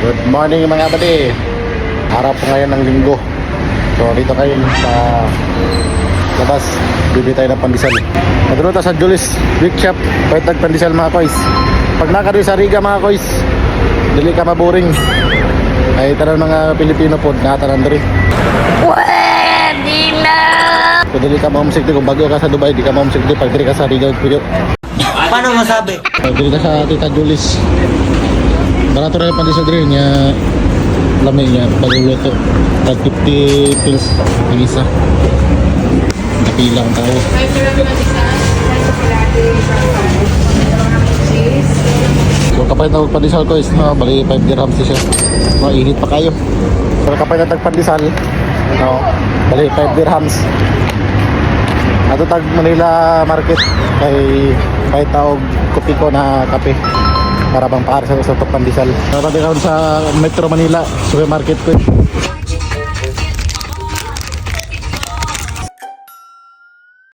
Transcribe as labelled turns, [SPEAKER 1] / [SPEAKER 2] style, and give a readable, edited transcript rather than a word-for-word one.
[SPEAKER 1] Good morning mga buddy. Araw po ngayon ng linggo. So dito kayo sa labas. Bibili tayo ng pandesal. Nagpunta sa Julius Big Shop. Pwede pandesal mga koys. Pag nakadali sa Riga mga koys, dili ka maboring. Ay tanan mga Pilipino po natanan diri.
[SPEAKER 2] Pwede na!
[SPEAKER 1] Kung dili ka ma-homesick kung bago ka sa Dubai, di ka ma-homesick pag diri ka sa Riga video.
[SPEAKER 2] Paano masabi?
[SPEAKER 1] Pag diri ka sa Tita Julius. Barato rin yung pandesal diri niya. Lamay niya pagluluto. Tag 50 pills ang isa. Napila ang tao. So kapag nagpandesal ko is no, bali 5 dirhams siya. Mainit pa kayo. Pero kapag nagpandesal, no, bali 5 dirhams. Ato tag Manila Market kay tawag kopi ko na kape para bang para sa pandesal. Kapag sa Metro Manila supermarket ko.